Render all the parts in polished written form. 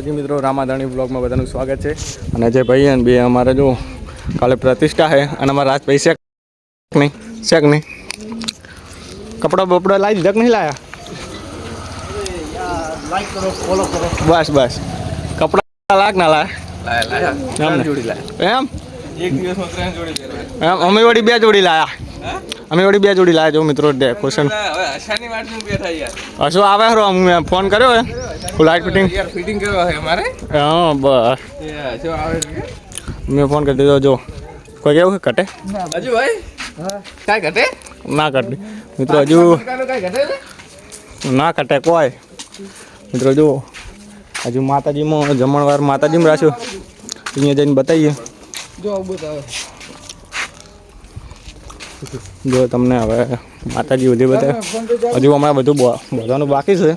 માતાજી મિત્રો, રામાધાણી બ્લોગમાં બધાનું સ્વાગત છે. અને જે ભાઈ અને બે અમારે જો કાલે પ્રતિષ્ઠા છે અને અમારા રાજભાઈ શેક નહીં કપડા બપડા લાવી દીધા કે નહીં લાયા? બસ બસ કપડા લાગ ના લાયા એમ એમ અમે વળી 2 જોડી લાયા જો મિત્રો ડેકોરેશન હશું આવે ખરો. મેં ફોન કર્યો હે લાઇટ ફિટિંગ કરવા છે અમારે. હા બસ મેં ફોન કરી દીધો. જો કોઈ કેવું કટે હજુ ભાઈ કાંઈ કટે ના કટે મિત્રો, હજુ ના કટે કોઈ મિત્રો. જો હજુ માતાજીમાં જમણવાર માતાજીમાં રાખ્યો, અહીંયા જઈને બતાવીએ. જો તમને હવે માતાજી બધી બતાવે. હજુ હમણાં બધું બધાનું બાકી છે.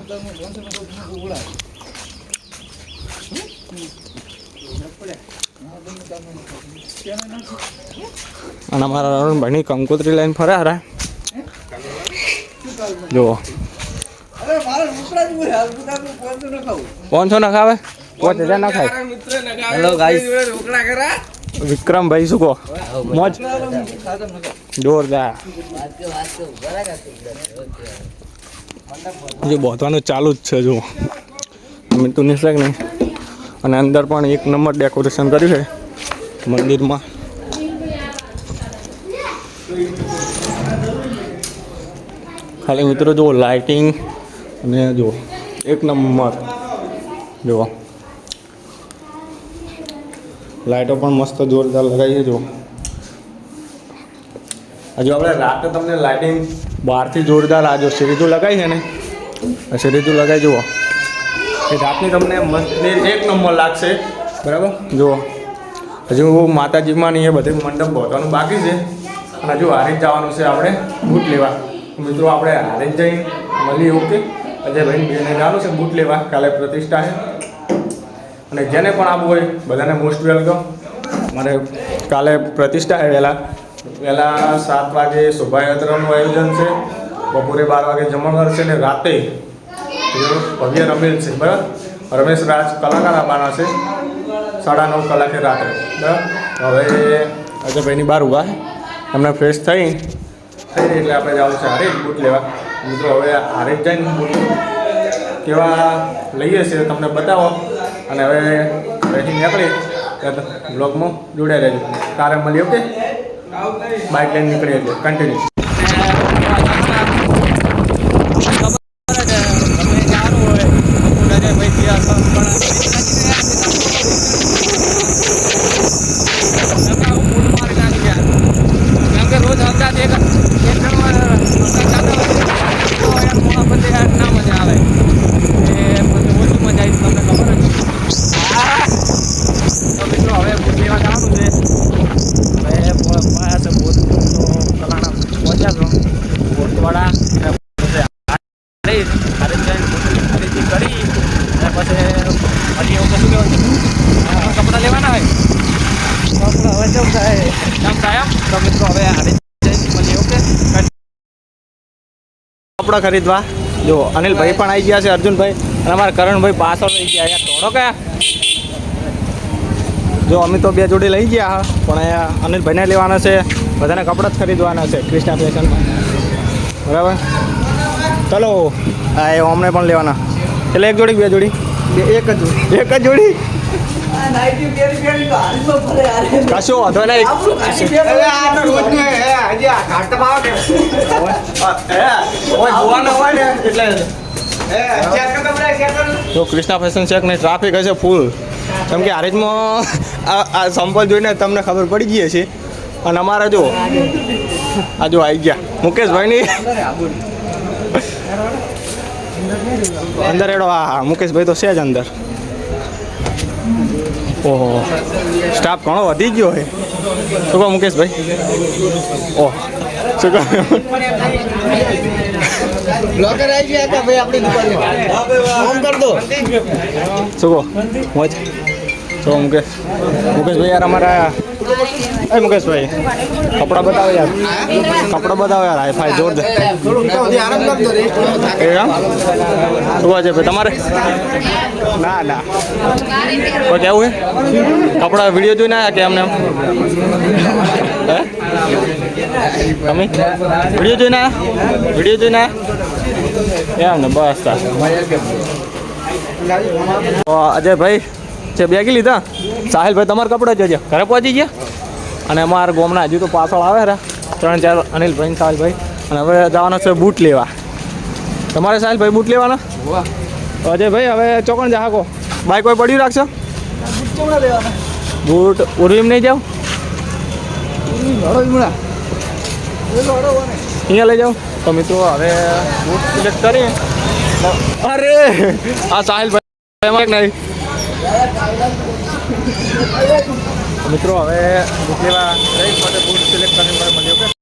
અને અમારા અરુણભાઈની કંકોત્રી લઈને ફરે હરા. જુઓ 500 ના ખાવે, 5000 ના ખાય. હેલો ગાઈસ, વિક્રમભાઈ શું કહો? મોજ જોરદાર. જે બોધવાનું ચાલુ જ છે જો મીઠું નિસલાક નહીં. અને અંદર પણ 1 નંબર ડેકોરેશન કર્યું છે મંદિરમાં. ખાલી મિત્રો જો લાઇટિંગ અને જો 1 નંબર. જો લાઇટો પણ મસ્ત જોરદાર લગાવી છે. જો હજુ આપણે રાતે તમને લાઇટિંગ બહારથી જોરદાર આ જો સિરીઝો લગાવી છે ને, આ સિરીઝો લગાવી જુઓ એ રાતની તમને મસ્ત 1 નંબર લાગશે. બરાબર. જુઓ હજુ માતાજીમાં ને એ બધે મંડપ પહોંચવાનું બાકી છે. અને હજુ હારી જ જવાનું છે આપણે બૂટ લેવા. મિત્રો આપણે હારી જ જઈને મળીએ. ઓકે, અજયભાઈ બેને જવાનું છે બૂટ લેવા, કાલે પ્રતિષ્ઠા છે. અને જેને પણ આવવું હોય બધાને મોસ્ટ વેલકમ. મારે કાલે પ્રતિષ્ઠા છે. વહેલા 7 વાગે શોભાયાત્રાનું આયોજન છે, બપોરે 12 વાગે જમણવાર છે ને રાતે ભવ્ય રમેલ છે. બરાબર. રમેશ રાજ કલાકાર આવવાના છે 9:30 કલાકે રાત્રે. બરાબર. હવે અજયભાઈની બહાર ઊભા છે, એમને ફ્રેશ થઈ એટલે આપણે જવાનું છે હારે બૂટ લેવા. મિત્રો હવે હારે જ જઈને બૂટ કેવા લઈએ છીએ તમને બતાવો. અને હવે અહીંથી નીકળી બ્લોગમાં જોડાઈ રહેજો. તારે મળીએ. ઓકે, બાઇક લઈને નીકળીએ એટલે કન્ટિન્યુ. કપડા લેવાના હોય કપડા ખરીદવા. જો અનિલભાઈ પણ આવી ગયા છે, અર્જુનભાઈ અને અમારા કરણભાઈ પાછળ લઈ ગયા. યાર થોડો કયા જો અમે તો 2 જોડી લઈ ગયા હા, પણ અનિલભાઈને લેવાના છે. બધાને કપડાં જ ખરીદવાના છે ક્રિષ્ના ફેશનમાં. બરાબર. ચલો હા, એ અમને પણ લેવાના. એટલે 1 જોડી 2 જોડી? 1 જ જોડી. કશો વાંધો નહીં. જો ક્રિષ્ના ફેશન શેક ને ટ્રાફિક હશે ફૂલ, કેમ કે હારીજમાં આ સંપલ જોઈને તમને ખબર પડી ગઈ છે. અને અમારા જો આ જો આવી ગયા મુકેશભાઈની અંદર એડો. હા મુકેશભાઈ તો છે જ અંદર. ઓહો, સ્ટાફ ઘણો વધી ગયો છે. શું કહો મુકેશભાઈ? ઓહ શું કહો? શું કહો? મોજ. તો મુકેશભાઈ યાર અમારા એ મુકેશભાઈ કપડાં બતાવો યાર, કપડાં બતાવો યાર, હાઈ જોરદાર. એ આમ શું છે ભાઈ તમારે? ના ના કોઈ કેવું હે? કપડાં વિડીયો જોઈને આવ્યા કે અમને? હે તમે વિડીયો જોઈને આવ્યા? વિડીયો જોઈને આવ્યા એમ ને? બસ તાર અજયભાઈ છે બેગી લીધા. સાહિલભાઈ તમારા કપડાં જોજો ઘરે પહોંચી ગયા. અને અમારા ગામના હજુ તો પાછળ આવે રા 3-4 અનિલભાઈ સાહિલભાઈ. અને હવે જવાના છે બૂટ લેવા. તમારે સાહિલભાઈ બૂટ લેવાના? અજયભાઈ હવે ચોકણ જા હાકો બાઈક કોઈ પડ્યું રાખશો? બૂટ ઉર્વીમ નહીં જાઓ? અહીંયા લઈ જાઓ. તો મિત્રો હવે બૂટ સિલેક્ટ કરીએ. અરે આ સાહિલભાઈ એમાં નહીં. મિત્રો હવે બૂટ લેવા બૂટ સિલેક્ટ કરીને મળ્યો.